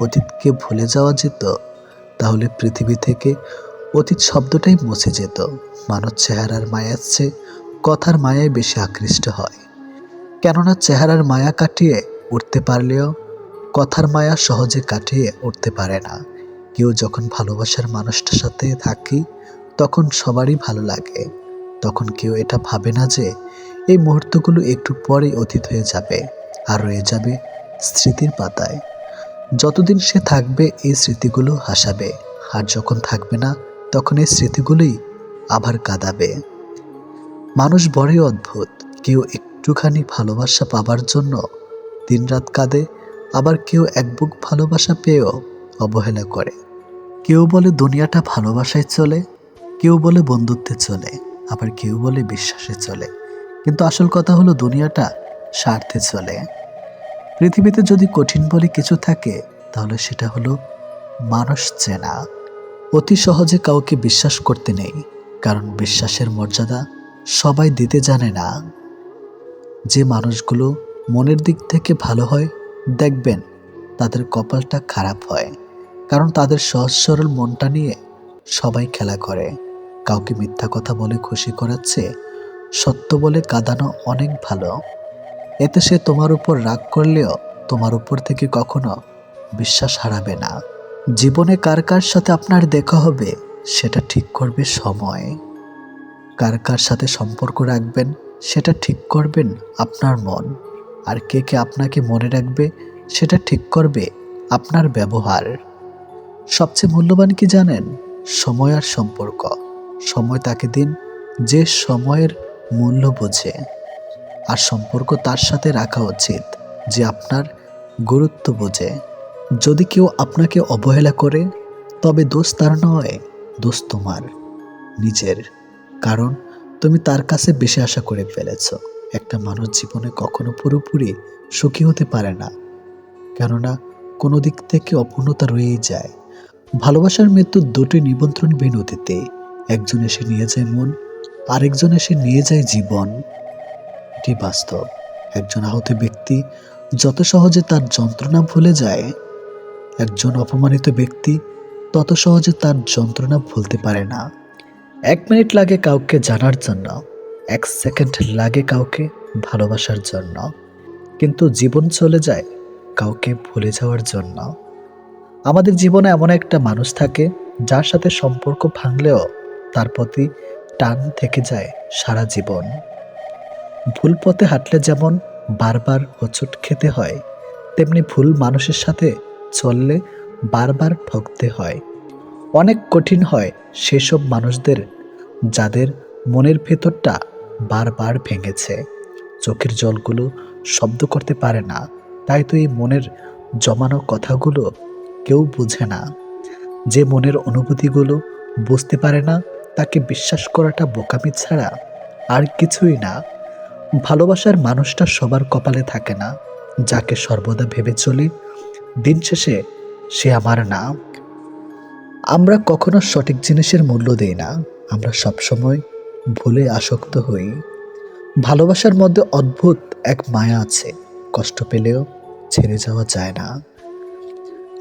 Speaker 1: অতীতকে ভুলে যাওয়া যেত, তাহলে পৃথিবী থেকে অতীত শব্দটাই মুছে যেত। মানুষ চেহারার মায়ার চেয়ে কথার মায়ায় বেশি আকৃষ্ট হয়, কেননা চেহারার মায়া কাটিয়ে উঠতে পারলেও কথার মায়া সহজে কাটিয়ে উঠতে পারে না। কেউ যখন ভালোবাসার মানুষটার সাথে থাকি, তখন সবারই ভালো লাগে। তখন কেউ এটা ভাবে না যে এই মুহূর্তগুলো একটু পরেই অতীত হয়ে যাবে আর রয়ে যাবে স্মৃতির পাতায়। যতদিন সে থাকবে এই স্মৃতিগুলো হাসাবে, আর যখন থাকবে না তখন এই স্মৃতিগুলোই আবার কাঁদাবে। মানুষ বড়ই অদ্ভুত, কেউ একটুখানি ভালোবাসা পাবার জন্য দিনরাত কাঁদে, আবার কেউ এক বুক ভালোবাসা পেয়েও অবহেলা করে। কেউ বলে দুনিয়াটা ভালোবাসায় চলে, কেউ বলে বন্ধুত্বে চলে, আবার কেউ বলে বিশ্বাসে চলে। কিন্তু আসল কথা হলো দুনিয়াটা স্বার্থে চলে। পৃথিবীতে যদি কঠিন বলে কিছু থাকে তাহলে সেটা হলো মানুষ চেনা। অতি সহজে কাউকে বিশ্বাস করতে নেই, কারণ বিশ্বাসের মর্যাদা সবাই দিতে জানে না। যে মানুষগুলো মনের দিক থেকে ভালো হয়, দেখবেন তাদের কপালটা খারাপ হয়, কারণ তাদের সহজ সরল মনটা নিয়ে সবাই খেলা করে। কাউকে মিথ্যা কথা বলে খুশি করাচ্ছে সত্য বলে কাঁদানো অনেক ভালো। এতে সে তোমার উপর রাগ করলেও তোমার উপর থেকে কখনো বিশ্বাস হারাবে না। জীবনে কার কার সাথে আপনার দেখা হবে সেটা ঠিক করবে সময়। কার কার সাথে সম্পর্ক রাখবেন সেটা ঠিক করবেন আপনার মন। আর কে কে আপনাকে মনে রাখবে সেটা ঠিক করবে আপনার ব্যবহার। সবচেয়ে মূল্যবান কি জানেন? সময় আর সম্পর্ক। সময় তাকে দিন যে সময়ের মূল্য বোঝে, আর সম্পর্ক তার সাথে রাখা উচিত যে আপনার গুরুত্ব বোঝে। যদি কেউ আপনাকে অবহেলা করে তবে দোষ তার নয়, দোষ তোমার নিজের। কারণ তুমি তার কাছে বেশি আশা করে ফেলেছ। একটা মানুষ জীবনে কখনো পুরোপুরি সুখী হতে পারে না, কেননা কোনো দিক থেকে অপূর্ণতা রয়েই যায়। ভালোবাসার মৃত্যু দুটি নিমন্ত্রণ বিনতিতে, একজন এসে নিয়ে যায় মন, আরেকজন এসে নিয়ে যায় জীবন। এটি বাস্তব। একজন আহত ব্যক্তি যত সহজে তার যন্ত্রণা ভুলে যায়, একজন অপমানিত ব্যক্তি তত সহজে তার যন্ত্রণা ভুলতে পারে না। 1 মিনিট লাগে কাউকে জানার জন্য, 1 সেকেন্ড লাগে কাউকে ভালোবাসার জন্য, কিন্তু জীবন চলে যায় কাউকে ভুলে যাওয়ার জন্য। আমাদের জীবনে এমন একটা মানুষ থাকে যার সাথে সম্পর্ক ভাঙলেও তার প্রতি টান থেকে যায় সারা জীবন। ভুল পথে হাঁটলে যেমন বারবার হোঁচট খেতে হয়, তেমনি ভুল মানুষের সাথে চললে বারবার ঠকতে হয়। অনেক কঠিন হয় সেসব মানুষদের যাদের মনের ভেতরটা বারবার ভেঙেছে। চোখের জলগুলো শব্দ করতে পারে না, তাই তো এই মনের জমানো কথাগুলো কেউ বুঝে না। যে মনের অনুভূতিগুলো বুঝতে পারে না তাকে বিশ্বাস করাটা বোকামি ছাড়া আর কিছুই না। ভালোবাসার মানুষটা সবার কপালে থাকে না। যাকে সর্বদা ভেবে চলি দিন শেষে সে আমার না। আমরা কখনো সঠিক জিনিসের মূল্য দেই না, আমরা সবসময় ভুলে আসক্ত হই। ভালোবাসার মধ্যে অদ্ভুত এক মায়া আছে, কষ্ট পেলেও ছেড়ে যাওয়া যায় না,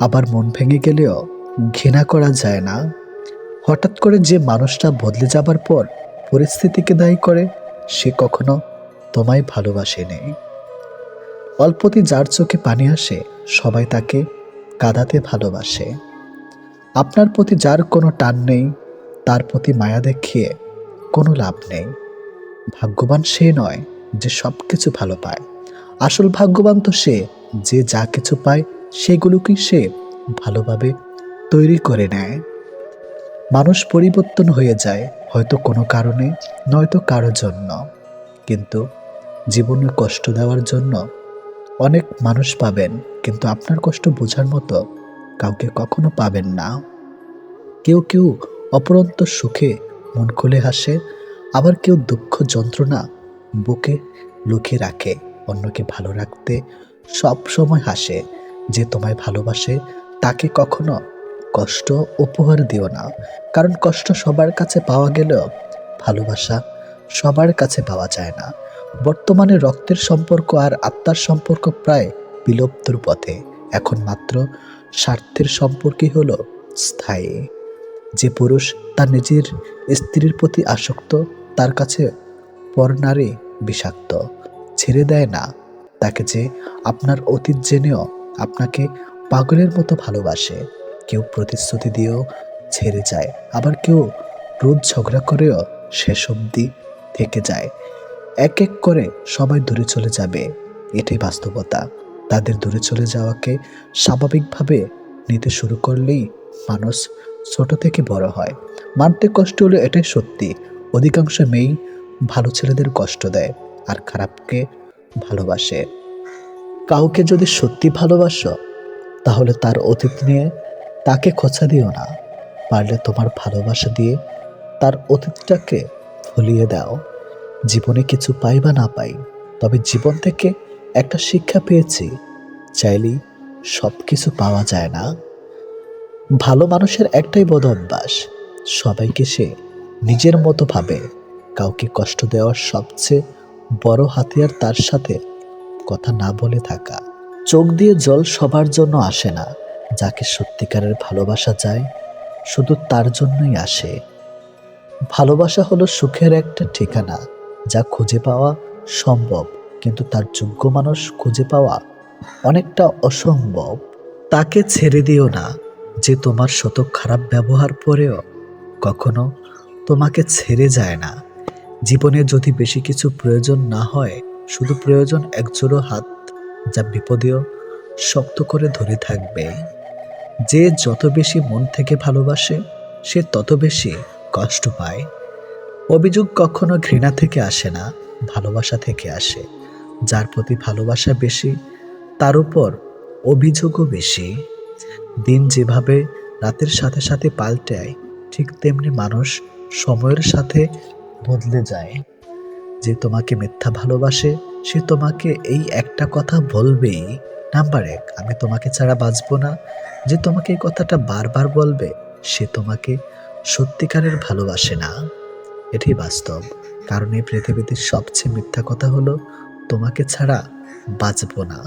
Speaker 1: আবার মন ভেঙে গেলেও ঘৃণা করা যায় না। হঠাৎ করে যে মানুষটা বদলে যাবার পর পরিস্থিতিকে দায়ী করে, সে কখনো তোমায় ভালোবাসেনি। অল্পতে যার চোখে পানি আসে সবাই তাকে কাঁদাতে ভালোবাসে। আপনার প্রতি যার কোনো টান নেই তার প্রতি মায়া দেখিয়ে কোনো লাভ নেই। ভাগ্যবান সে নয় যে সব কিছু ভালো পায়, আসল ভাগ্যবান তো সে যে যা কিছু পায় সেগুলোকেই সে ভালোভাবে তৈরি করে নেয়। মানুষ পরিবর্তন হয়ে যায় হয়তো কোনো কারণে, নয়তো কারো জন্য, কিন্তু জীবনে কষ্ট দেওয়ার জন্য অনেক মানুষ পাবেন, কিন্তু আপনার কষ্ট বোঝার মতো কাউকে কখনো পাবেন না। কেউ কেউ অপরন্ত সুখে মন খুলে হাসে, আবার কেউ দুঃখ যন্ত্রণা বুকে লুকিয়ে রাখে। অন্যকে ভালো রাখতে সব সময় হাসে। যে তোমায় ভালোবাসে তাকে কখনো কষ্ট উপহার দিও না, কারণ কষ্ট সবার কাছে পাওয়া গেলেও ভালোবাসা সবার কাছে পাওয়া যায় না। বর্তমানে রক্তের সম্পর্ক আর আত্মার সম্পর্ক প্রায় বিলুপ্তর পথে। এখন মাত্র স্বার্থের সম্পর্কই হলো স্থায়ী। যে পুরুষ তার নিজের স্ত্রীর প্রতি আসক্ত তার কাছে পর নারী বিষাক্ত। ছেড়ে দেয় না তাকে যে আপনার অতীত জেনেও আপনাকে পাগলের মতো ভালোবাসে। কেউ প্রতিশ্রুতি দিয়েও ছেড়ে যায়, আবার কেউ রোজ ঝগড়া করেও শেষ অবধি থেকে যায়। এক এক করে সবাই দূরে চলে যাবে, এটাই বাস্তবতা। তাদের দূরে চলে যাওয়াকে স্বাভাবিকভাবে নিতে শুরু করলেই মানুষ ছোট থেকে বড় হয়। মানতে কষ্ট হলো, এটাই সত্যি। অধিকাংশ মেয়েই ভালো ছেলেদের কষ্ট দেয় আর খারাপকে ভালোবাসে। কাউকে যদি সত্যি ভালোবাসো তাহলে তার অতীত নিয়ে তাকে খোঁচা দিও না, পারলে তোমার ভালোবাসা দিয়ে তার অতীতটাকে ভুলিয়ে দাও। জীবনে কিছু পাই বা না পাই, তবে জীবন থেকে একটা শিক্ষা পেয়েছি, চাইলেই সব কিছু পাওয়া যায় না। ভালো মানুষের একটাই বদ অভ্যাস, সবাইকে সে নিজের মতো ভাবে। কাউকে কষ্ট দেওয়ার সবচেয়ে বড় হাতিয়ার তার সাথে কথা না বলে থাকা। চোখ দিয়ে জল সবার জন্য আসে না, যাকে সত্যিকারের ভালোবাসা যায় শুধু তার জন্যই আসে। ভালোবাসা হলো সুখের একটা ঠিকানা, যা খুঁজে পাওয়া সম্ভব, কিন্তু তার যোগ্য মানুষ খুঁজে পাওয়া অনেকটা অসম্ভব। তাকে ছেড়ে দিও না, যে তোমার শত খারাপ ব্যবহার পরেও কখনো তোমাকে ছেড়ে যায় না। জীবনে যদি বেশি কিছু প্রয়োজন না হয়, শুধু প্রয়োজন একজোড়ো হাত, যা বিপদেও শক্ত করে ধরে থাকবে। যে যত বেশি মন থেকে ভালোবাসে সে তত বেশি কষ্ট পায়। অভিযোগ কখনো ঘৃণা থেকে আসে না, ভালোবাসা থেকে আসে। যার প্রতি ভালোবাসা বেশি তার উপর অভিযোগও বেশি। দিন যেভাবে রাতের সাথে সাথে পাল্টায়, ঠিক তেমনি মানুষ সময়ের সাথে বদলে যায়। যে তোমাকে মিথ্যা ভালোবাসে সে তোমাকে এই একটা কথা বলবেই, নাম্বার 1, আমি তোমাকে ছাড়া বাঁচবো না। যে তোমাকে এই কথাটা বারবার বলবে সে তোমাকে সত্যিকারের ভালোবাসে না। এটাই বাস্তব, কারণ এই পৃথিবীতে সবচেয়ে মিথ্যা কথা হলো তোমাকে ছাড়া বাঁচবো না।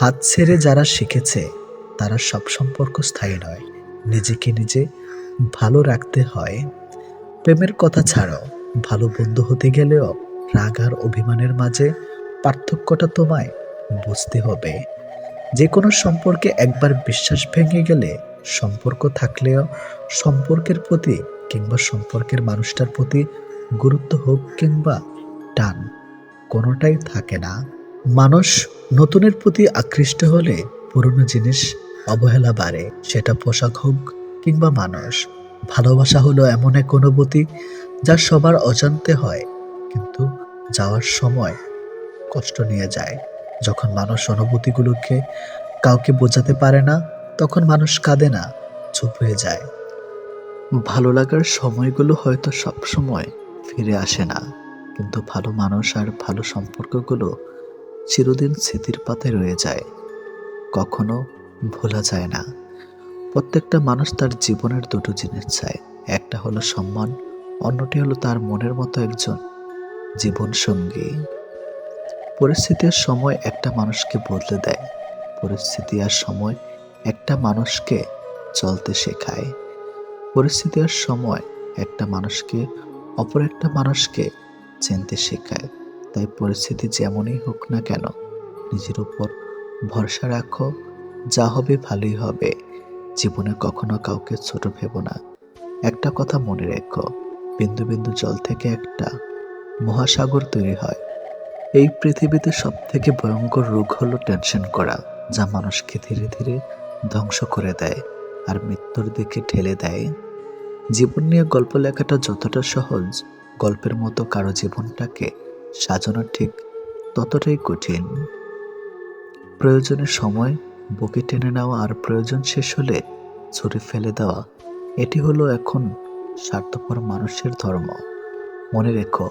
Speaker 1: হাত ছেড়ে যারা শিখেছে তারা সব সম্পর্ক স্থায়ী নয়, নিজেকে নিজে ভালো রাখতে হয়। প্রেমের কথা ছাড়ো, ভালো বন্ধু হতে গেলেও রাগ আর অভিমানের মাঝে পার্থক্যটা তোমায় বুঝতে হবে। যে কোনো সম্পর্কে একবার বিশ্বাস ভেঙে গেলে সম্পর্ক থাকলেও সম্পর্কের প্রতি কিংবা সম্পর্কের মানুষটার প্রতি গুরুত্ব হোক কিংবা টান, কোনোটাই থাকে না। মানুষ নতুনের প্রতি আকৃষ্ট হলে পুরনো জিনিস অবহেলা বাড়ে, সেটা পোশাক হোক কিংবা মানুষ। ভালোবাসা হলো এমন এক অনুভূতি যা সবার অজান্তে হয়, কিন্তু যাওয়ার সময় কষ্ট নিয়ে যায়। যখন মানুষ অনুভূতিগুলোকে কাউকে বোঝাতে পারে না, তখন মানুষ কাঁদে না, চুপ হয়ে যায়। ভালো লাগার সময়গুলো হয়তো সব সময় ফিরে আসে না, কিন্তু ভালো মানুষ আর ভালো সম্পর্কগুলো চিরদিন স্মৃতির পাতায় রয়ে যায়, কখনো ভোলা যায় না। প্রত্যেকটা মানুষ তার জীবনের দুটো জিনিস চায়, একটা হলো সম্মান, অন্যটি হলো তার মনের মতো একজন জীবন সঙ্গী। পরিস্থিতি আর সময় একটা মানুষকে বদলে দেয়, পরিস্থিতি আর সময় একটা মানুষকে চলতে শেখায়। পরিস্থিতি আর সময় একটা মানুষকে অপর একটা মানুষকে চিনতে শেখায়। তাই পরিস্থিতি যেমনই হোক না কেন, নিজের উপর ভরসা রাখো, যা হবে ভালোই হবে। জীবনে কখনো কাউকে ছোট ভেবো না। একটা কথা মনে রেখো, বিন্দু বিন্দু জল থেকে একটা মহাসাগর তৈরি হয়। এই পৃথিবীতে সব থেকে ভয়ঙ্কর রোগ হলো টেনশন করা, যা মানুষকে ধীরে ধীরে ধ্বংস করে দেয় আর মৃত্যুর দিকে ঠেলে দেয়। জীবন নিয়ে গল্প লেখাটা যতটা সহজ, গল্পের মতো কারো জীবনটাকে সাজানো ঠিক ততটাই কঠিন। প্রয়োজনের সময় বুকে টেনে নেওয়া আর প্রয়োজন শেষ হলে ছুঁড়ে ফেলে দেওয়া, এটি হলো এখন স্বার্থপর মানুষের ধর্ম। মনে রেখো,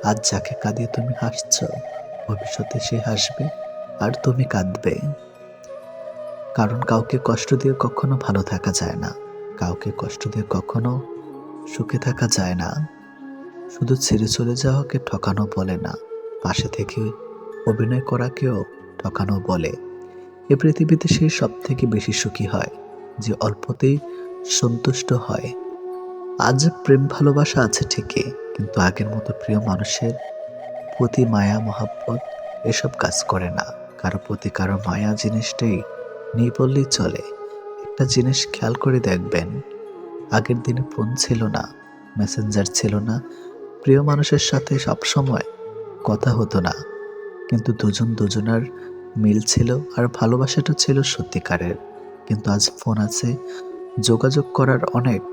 Speaker 1: আজ যাকে কাঁদিয়ে তুমি হাসছ, ভবিষ্যতে সে হাসবে আর তুমি কাঁদবে। কারণ কাউকে কষ্ট দিয়ে কখনো ভালো থাকা যায় না, কাউকে কষ্ট দিয়ে কখনো সুখে থাকা যায় না। শুধু ছেড়ে চলে যাওয়াকে ঠকানো বলে না, পাশে থেকে অভিনয় করাকেও ঠকানো বলে। এ পৃথিবীতে সেই সব থেকে বেশি সুখী হয় যে অল্পতেই সন্তুষ্ট হয়। আজ প্রেম ভালোবাসা আছে ঠিকই, কিন্তু আগের মতো প্রিয় মানুষের প্রতি মায়া মহাব্বত এসব কাজ করে না। কারো প্রতি কারো মায়া জিনিসটাই নেই বললেই চলে। একটা জিনিস খেয়াল করে দেখবেন, আগের দিনে ফোন ছিল না, মেসেঞ্জার ছিল না, প্রিয় মানুষের সাথে সবসময় কথা হতো না, কিন্তু দুজন দুজনার মিল ছিল আর ভালোবাসাটা ছিল সত্যিকারের। কিন্তু আজ ফোন আছে, যোগাযোগ করার অনেক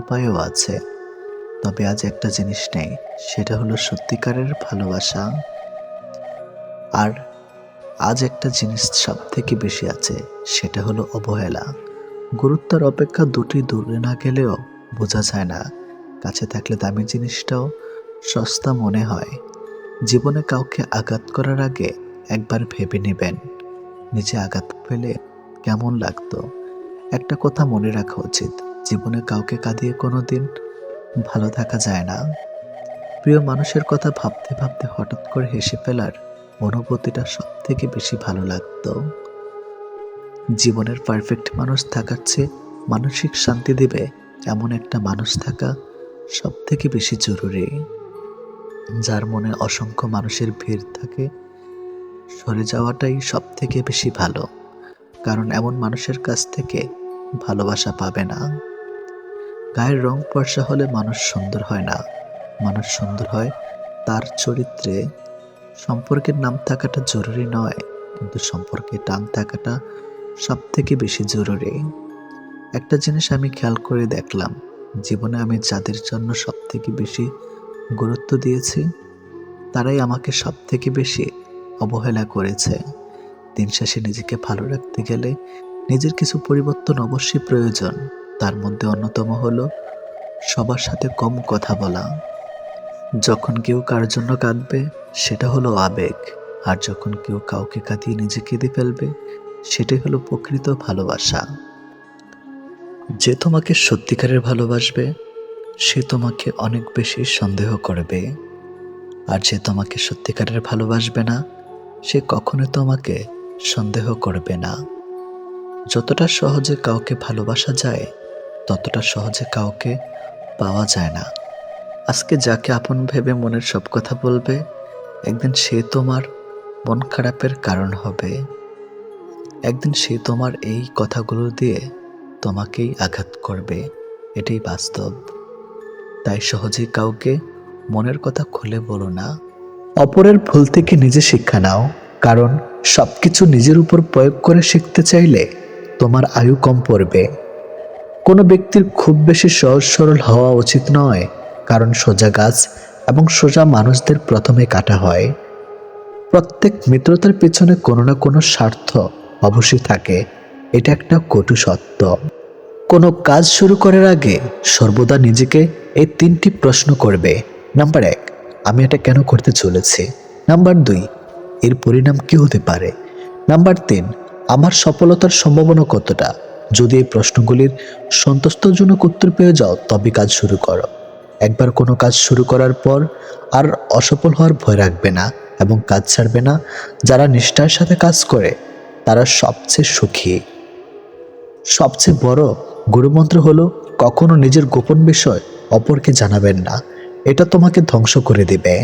Speaker 1: উপায়ও আছে, তবে আজ একটা জিনিস নেই, সেটা হলো সত্যিকারের ভালোবাসা। আর আজ একটা জিনিস সব থেকে বেশি আছে, সেটা হলো অবহেলা। গুরুত্বের অপেক্ষা দুটি দূরে না গেলেও বোঝা যায় না, কাছে থাকলে দামি জিনিসটাও সস্তা মনে হয়। জীবনে কাউকে আঘাত করার আগে একবার ভেবে নেবেন, নিজে আঘাত পেলে কেমন লাগতো। একটা কথা মনে রাখা উচিত, জীবনে কাউকে কাঁদিয়ে কোনোদিন ভালো থাকা যায় না। প্রিয় মানুষের কথা ভাবতে ভাবতে হঠাৎ করে হেসে ফেলার অনুভূতিটা সব থেকে বেশি ভালো লাগতো। জীবনের পারফেক্ট মানুষ থাকার চেয়ে মানসিক শান্তি দেবে এমন একটা মানুষ থাকা সব থেকে বেশি জরুরি। যার মনে অসংখ্য মানুষের ভিড় থাকে, সরে যাওয়াটাই সব থেকে বেশি ভালো, কারণ এমন মানুষের কাছ থেকে ভালোবাসা পাবে না। গায়ের রং ফর্সা হলে মানুষ সুন্দর হয় না, মানুষ সুন্দর হয় তার চরিত্রে। সম্পর্কের নাম থাকাটা জরুরি নয়, কিন্তু সম্পর্কে টান থাকাটা সব থেকে বেশি জরুরি। একটা জিনিস আমি খেয়াল করে দেখলাম, জীবনে আমি যাদের জন্য সব থেকে বেশি গুরুত্ব দিয়েছি, তারাই আমাকে সব থেকে বেশি অবহেলা করেছে। দিন শেষে নিজেকে ভালো রাখতে গেলে নিজের কিছু পরিবর্তন অবশ্যই প্রয়োজন। তার মধ্যে অন্যতম হলো সবার সাথে কম কথা বলা। যখন কেউ কার জন্য কাঁদবে, সেটা হলো আবেগ, আর যখন কেউ কাউকে কাঁদিয়ে নিজে কেঁদে ফেলবে, সেটাই হলো প্রকৃত ভালোবাসা। যে তোমাকে সত্যিকারের ভালোবাসবে, সে তোমাকে অনেক বেশি সন্দেহ করবে। আর যে তোমাকে সত্যিকারের ভালোবাসবে না, সে কখনো তোমাকে সন্দেহ করবে না। যতটা সহজে কাউকে ভালোবাসা যায়, ততটা সহজে কাউকে পাওয়া যায় না। আজকে যাকে আপন ভেবে মনের সব কথা বলবে, একদিন সে তোমার মন খারাপের কারণ হবে। একদিন সে তোমার এই কথাগুলো দিয়ে তোমাকেই আঘাত করবে, এটাই বাস্তব। তাই সহজেই কাউকে মনের কথা খুলে বলো না। অপরের ভুল থেকে নিজে শিক্ষা নাও, কারণ সবকিছু নিজের উপর প্রয়োগ করে শিখতে চাইলে তোমার আয়ু কম পড়বে। কোনো ব্যক্তির খুব বেশি সহজ সরল হওয়া উচিত নয়, কারণ সোজা গাছ এবং সোজা মানুষদের প্রথমে কাটা হয়। প্রত্যেক মিত্রতার পেছনে কোনো না কোনো স্বার্থ অবশ্যই থাকে, এটা একটা কটু সত্য। কোনো কাজ শুরু করার আগে সর্বদা নিজেকে এই 3টি প্রশ্ন করবে। নাম্বার 1, আমি এটা কেন করতে চলেছি। নাম্বার 2, এর পরিণাম কি হতে পারে। নাম্বার 3, আমার সফলতার সম্ভাবনা কতটা। যদি এই প্রশ্নগুলির সন্তুষ্টজনক উত্তর পেয়ে যাও, তবে কাজ শুরু করো। একবার কোনো কাজ শুরু করার পর আর অসফল হওয়ার ভয় রাখবে না এবং কাজ ছাড়বে না। যারা নিষ্ঠার সাথে কাজ করে, তারা সবচেয়ে সুখী। সবচেয়ে বড় গুরুমন্ত্র হলো, কখনো নিজের গোপন বিষয় অপরকে জানাবেন না, এটা তোমাকে ধ্বংস করে দেবে।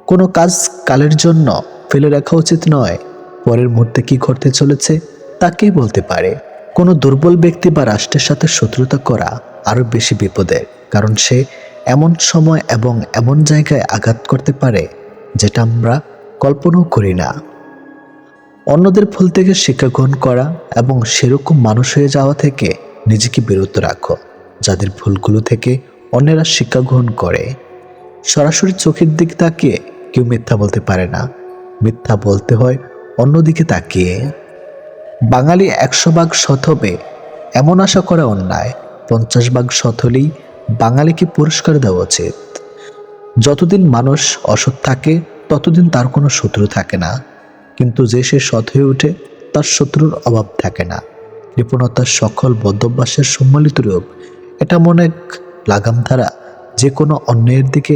Speaker 1: কোনো কাজ কালের জন্য ফেলে রাখা উচিত নয়, পরের মুহূর্তে কি ঘটতে চলেছে তা কে বলতে পারে। কোনো দুর্বল ব্যক্তি বা রাষ্ট্রের সাথে শত্রুতা করা আরো বেশি বিপদের, কারণ সে এমন সময় এবং এমন জায়গায় আঘাত করতে পারে যেটা আমরা কল্পনাও করি না। অন্যদের ভুল থেকে শিক্ষা গ্রহণ করা এবং সেরকম মানুষ হয়ে যাওয়া থেকে নিজেকে বিরত রাখো, যাদের ভুলগুলো থেকে অন্যেরা শিক্ষা গ্রহণ করে। সরাসরি চোখের দিকে তাকিয়ে কেউ মিথ্যা বলতে পারে না, মিথ্যা বলতে হয় অন্যদিকে তাকিয়ে। বাঙালি 100 ভাগ সৎ হবে এমন আশা করা অন্যায়, 50 ভাগ সৎ হলেই বাঙালিকে পুরস্কার দেওয়া উচিত। যতদিন মানুষ অসৎ থাকে, ততদিন তার কোনো শত্রু থাকে না, কিন্তু যে সে সৎ হয়ে ওঠে, তার শত্রুর অভাব থাকে না। কৃপণতার সকল বদ্ধভ্যাসের সম্মিলিত রূপ, এটা মনে এক লাগাম ধারা, যে কোনো অন্যায়ের দিকে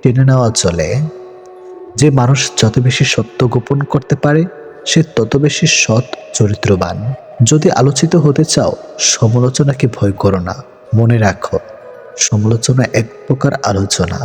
Speaker 1: টেনে নেওয়া চলে। যে মানুষ যত বেশি সত্য গোপন করতে পারে, সে তত বেশি সৎ চরিত্রবান। যদি আলোচিত হতে চাও, সমালোচনাকে ভয় করো না। মনে রাখো, সমালোচনা এক প্রকার আলোচনা।